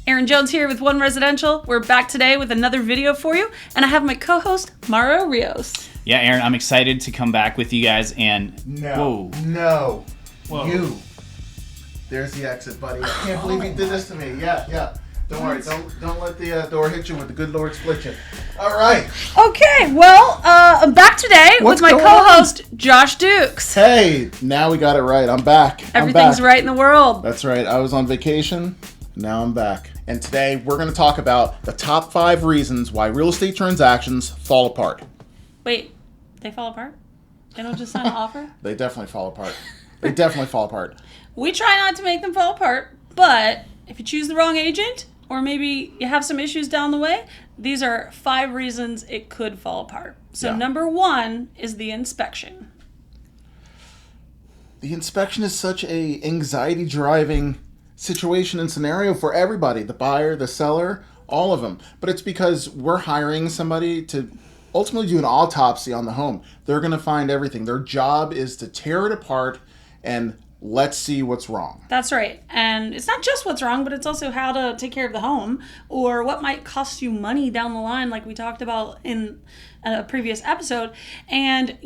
Erin Jones here with One Residential. We're back today with another video for you, and I have my co-host, Mauro Rios. Yeah, Erin, I'm excited to come back with you guys and... No. You. There's the exit, buddy. I can't believe you did this to me. Yeah. Don't worry. Don't let the door hit you with the good Lord split you. All right. Okay, well, I'm back today with my co-host, Josh Dukes. Hey, now we got it right. I'm back. Everything's right in the world. That's right. I was on vacation. Now I'm back. And today we're going to talk about the top 5 reasons why real estate transactions fall apart. Wait, they fall apart? They don't just sign an offer? They definitely fall apart. They definitely fall apart. We try not to make them fall apart, but if you choose the wrong agent, or maybe you have some issues down the way, these are 5 reasons it could fall apart. So Number 1 is the inspection. The inspection is such a anxiety-driving situation and scenario for everybody, the buyer, the seller, all of them. But it's because we're hiring somebody to ultimately do an autopsy on the home. They're going to find everything. Their job is to tear it apart and let's see what's wrong. That's right. And it's not just what's wrong, but it's also how to take care of the home or what might cost you money down the line, like we talked about in a previous episode. And,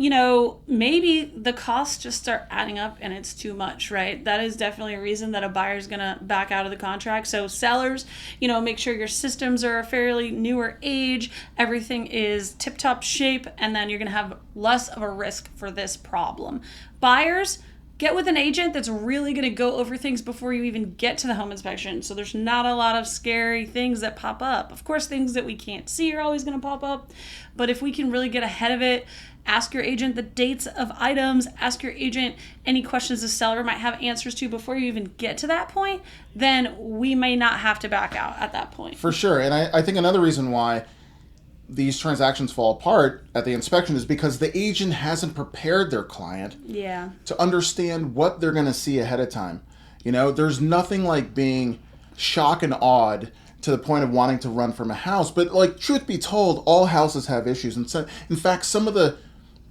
maybe the costs just start adding up and it's too much, right? That is definitely a reason that a buyer is going to back out of the contract. So sellers, make sure your systems are a fairly newer age, everything is tip-top shape, and then you're going to have less of a risk for this problem. Buyers, get with an agent that's really going to go over things before you even get to the home inspection. So there's not a lot of scary things that pop up. Of course, things that we can't see are always going to pop up. But if we can really get ahead of it, ask your agent the dates of items, ask your agent any questions the seller might have answers to before you even get to that point, then we may not have to back out at that point. For sure. And I think another reason why these transactions fall apart at the inspection is because the agent hasn't prepared their client to understand what they're going to see ahead of time. There's nothing like being shocked and awed to the point of wanting to run from a house. But truth be told, all houses have issues. And so, in fact, some of the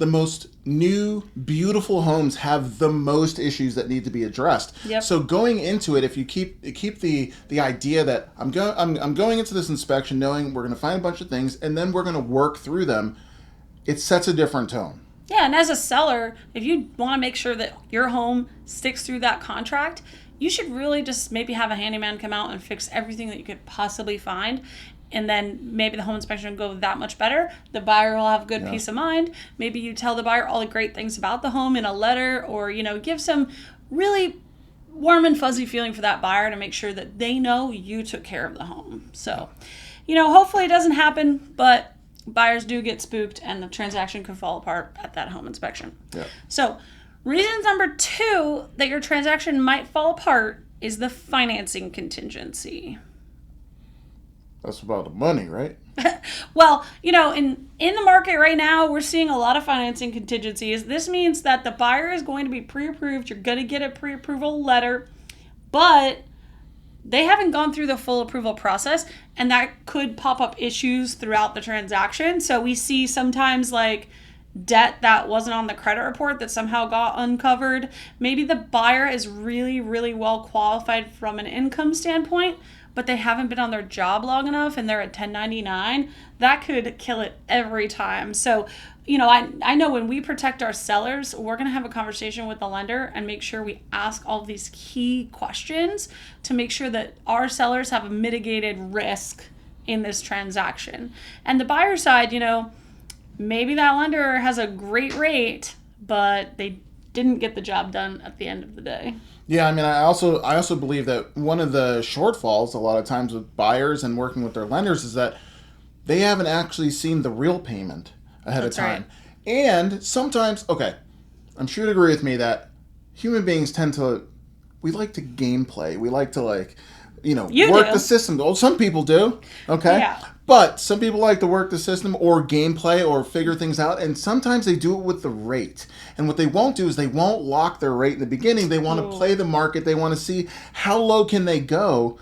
most new, beautiful homes have the most issues that need to be addressed. Yep. So going into it, if you keep the idea that I'm going into this inspection knowing we're going to find a bunch of things and then we're going to work through them, it sets a different tone. Yeah, and as a seller, if you want to make sure that your home sticks through that contract, you should really just maybe have a handyman come out and fix everything that you could possibly find. And then maybe the home inspection will go that much better. The buyer will have good peace of mind. Maybe you tell the buyer all the great things about the home in a letter, or, give some really warm and fuzzy feeling for that buyer to make sure that they know you took care of the home. So, hopefully it doesn't happen, but buyers do get spooked and the transaction could fall apart at that home inspection. Yeah. So, reason number 2 that your transaction might fall apart is the financing contingency. That's about the money, right? Well, in the market right now, we're seeing a lot of financing contingencies. This means that the buyer is going to be pre-approved. You're going to get a pre-approval letter, but they haven't gone through the full approval process, and that could pop up issues throughout the transaction. So we see sometimes debt that wasn't on the credit report that somehow got uncovered. Maybe the buyer is really, really well qualified from an income standpoint, but they haven't been on their job long enough and they're at 1099, that could kill it every time. So, I know when we protect our sellers, we're going to have a conversation with the lender and make sure we ask all of these key questions to make sure that our sellers have a mitigated risk in this transaction. And the buyer side, maybe that lender has a great rate, but they didn't get the job done at the end of the day. Yeah, I also believe that one of the shortfalls a lot of times with buyers and working with their lenders is that they haven't actually seen the real payment ahead of time. Right. And sometimes, I'm sure you'd agree with me that human beings we like to gameplay. We like to work the system. Well, some people do, okay? Yeah. But some people like to work the system or gameplay or figure things out, and sometimes they do it with the rate. And what they won't do is they won't lock their rate in the beginning. They want to play the market. They want to see how low can they go.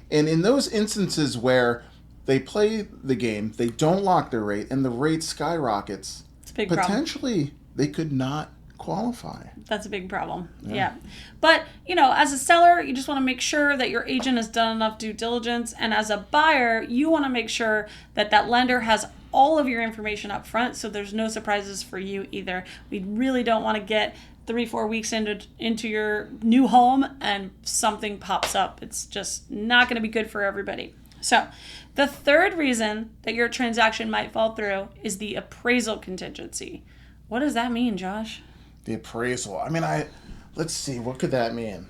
And in those instances where they play the game, they don't lock their rate, and the rate skyrockets, It's a big potentially they could not qualify. That's a big problem. Yeah. But, as a seller, you just want to make sure that your agent has done enough due diligence. And as a buyer, you want to make sure that that lender has all of your information up front so there's no surprises for you either. We really don't want to get 3-4 weeks into your new home and something pops up. It's just not going to be good for everybody. So the third reason that your transaction might fall through is the appraisal contingency. What does that mean, Josh? The appraisal. Let's see, what could that mean?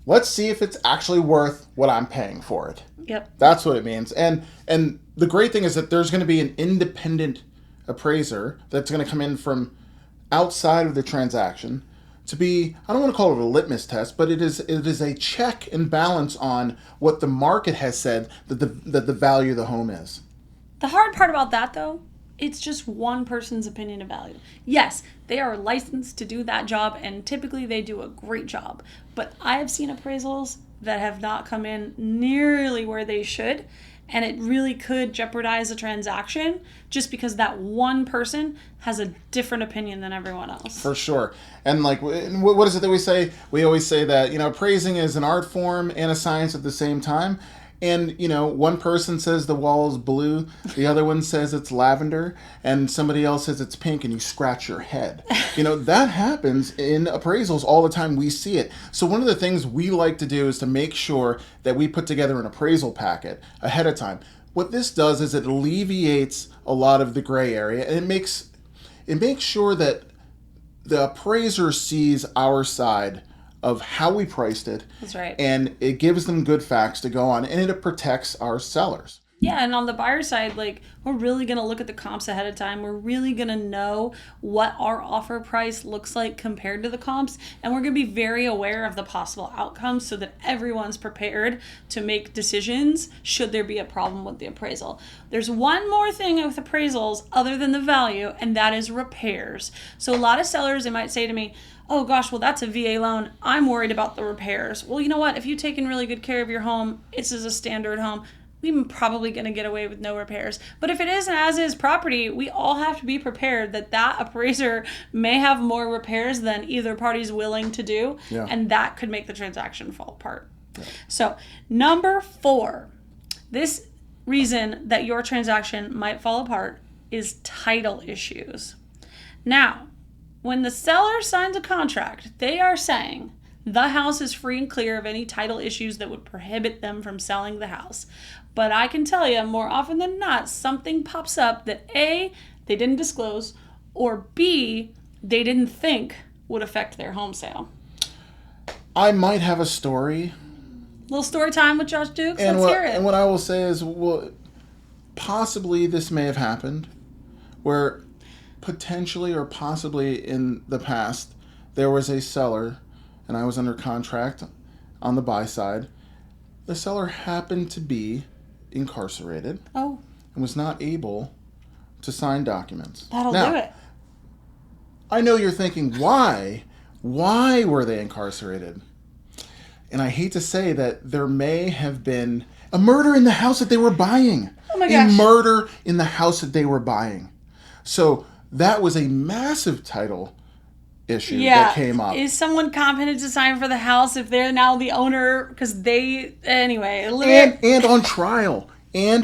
Let's see if it's actually worth what I'm paying for it. Yep. That's what it means. And the great thing is that there's going to be an independent appraiser that's going to come in from outside of the transaction to be, I don't want to call it a litmus test, but it is a check and balance on what the market has said that the value of the home is. The hard part about that, though, it's just one person's opinion of value. Yes, they are licensed to do that job, and typically they do a great job. But I have seen appraisals that have not come in nearly where they should, and it really could jeopardize a transaction just because that one person has a different opinion than everyone else. For sure. And what is it that we say? We always say that, appraising is an art form and a science at the same time. And, one person says the wall is blue, the other one says it's lavender, and somebody else says it's pink, and you scratch your head. That happens in appraisals all the time. We see it. So one of the things we like to do is to make sure that we put together an appraisal packet ahead of time. What this does is it alleviates a lot of the gray area, and it makes sure that the appraiser sees our side of how we priced it. That's right. And it gives them good facts to go on, and it protects our sellers. Yeah, and on the buyer side, we're really going to look at the comps ahead of time. We're really going to know what our offer price looks like compared to the comps, and we're going to be very aware of the possible outcomes so that everyone's prepared to make decisions should there be a problem with the appraisal. There's one more thing with appraisals other than the value, and that is repairs. So a lot of sellers, they might say to me, oh gosh, well that's a VA loan, I'm worried about the repairs. Well, you know what, if you've taken really good care of your home, it's a standard home, we're probably going to get away with no repairs. But if it is an as-is property, we all have to be prepared that appraiser may have more repairs than either party's willing to do, and that could make the transaction fall apart. Yeah. So, number 4, this reason that your transaction might fall apart is title issues. Now, when the seller signs a contract, they are saying the house is free and clear of any title issues that would prohibit them from selling the house. But I can tell you, more often than not, something pops up that A, they didn't disclose, or B, they didn't think would affect their home sale. I might have a story. Little story time with Josh Dukes. Let's hear it. And what I will say is, possibly this may have happened where potentially or possibly in the past there was a seller and I was under contract on the buy side. The seller happened to be incarcerated and was not able to sign documents. That'll do it. I know you're thinking, why? Why were they incarcerated? And I hate to say that there may have been a murder in the house that they were buying. Oh my gosh. A murder in the house that they were buying. So that was a massive title issue that came up. Is someone competent to sign for the house if they're now the owner? Because they, anyway. And on trial. And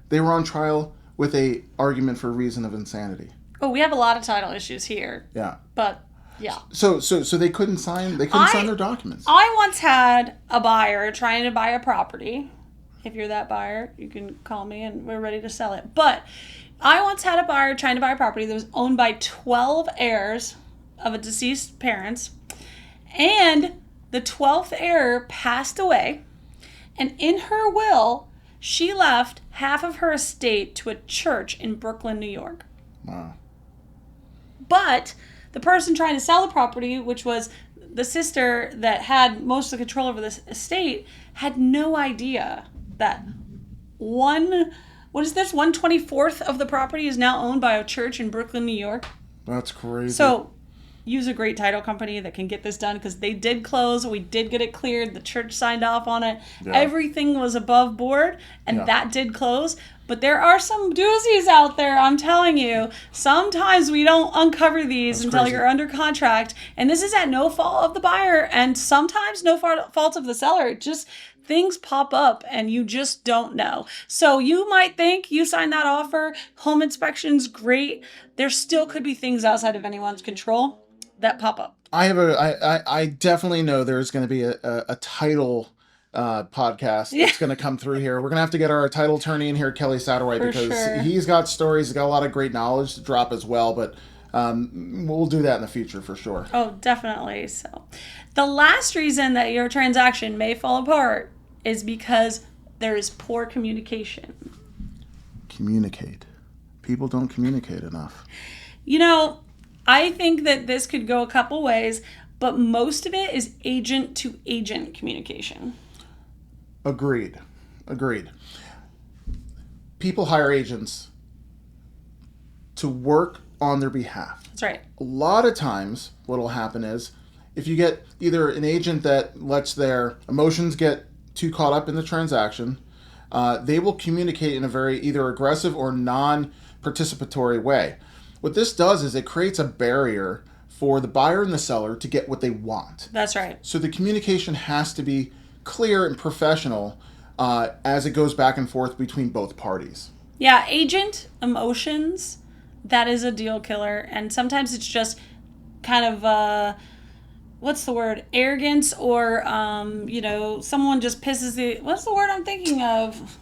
they were on trial with a argument for reason of insanity. Oh, we have a lot of title issues here. Yeah. But, yeah. So they couldn't sign sign their documents. I once had a buyer trying to buy a property. If you're that buyer, you can call me and we're ready to sell it. But I once had a buyer trying to buy a property that was owned by 12 heirs of a deceased parents. And the 12th heir passed away. And in her will, she left half of her estate to a church in Brooklyn, New York. Wow. But the person trying to sell the property, which was the sister that had most of the control over this estate, had no idea that 1/24 of the property is now owned by a church in Brooklyn, New York. That's crazy. So use a great title company that can get this done because they did close. We did get it cleared. The church signed off on it. Yeah. Everything was above board, and that did close. But there are some doozies out there, I'm telling you. Sometimes we don't uncover these until crazy. You're under contract. And this is at no fault of the buyer and sometimes no fault of the seller. Just things pop up and you just don't know. So you might think you signed that offer, home inspection's great. There still could be things outside of anyone's control that pop up. I definitely know there's going to be a title podcast that's going to come through here. We're going to have to get our title attorney in here, Kelly Satterwhite, because he's got stories, he's got a lot of great knowledge to drop as well, but we'll do that in the future for sure. Oh, definitely. So the last reason that your transaction may fall apart is because there is poor communication. Communicate. People don't communicate enough. You know, I think that this could go a couple ways, but most of it is agent to agent communication. Agreed. People hire agents to work on their behalf. That's right. A lot of times what will happen is if you get either an agent that lets their emotions get too caught up in the transaction, they will communicate in a very either aggressive or non-participatory way. What this does is it creates a barrier for the buyer and the seller to get what they want. That's right. So the communication has to be clear and professional as it goes back and forth between both parties. Yeah, agent emotions, that is a deal killer. And sometimes it's just kind of, what's the word? Arrogance or, someone just pisses what's the word I'm thinking of?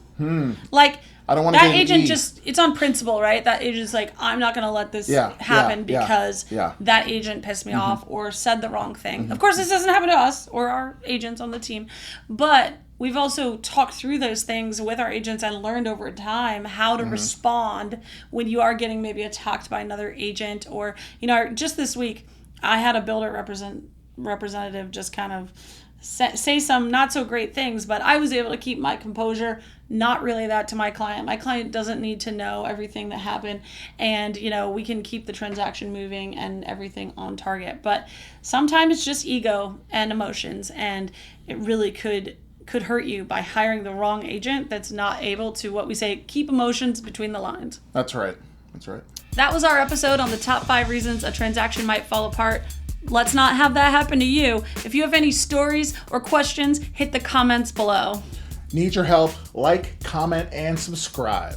Like, I don't want to that agent just, it's on principle, right? That agent's like, I'm not going to let this happen because that agent pissed me off or said the wrong thing. Of course, this doesn't happen to us or our agents on the team, but we've also talked through those things with our agents and learned over time how to respond when you are getting maybe attacked by another agent or, just this week, I had a builder representative just kind of say some not so great things, but I was able to keep my composure, not relay that to my client. My client doesn't need to know everything that happened, and we can keep the transaction moving and everything on target. But sometimes it's just ego and emotions, and it really could hurt you by hiring the wrong agent that's not able to, what we say, keep emotions between the lines. That's right. That was our episode on the top 5 reasons a transaction might fall apart. Let's not have that happen to you. If you have any stories or questions, hit the comments below. Need your help? Like, comment, and subscribe.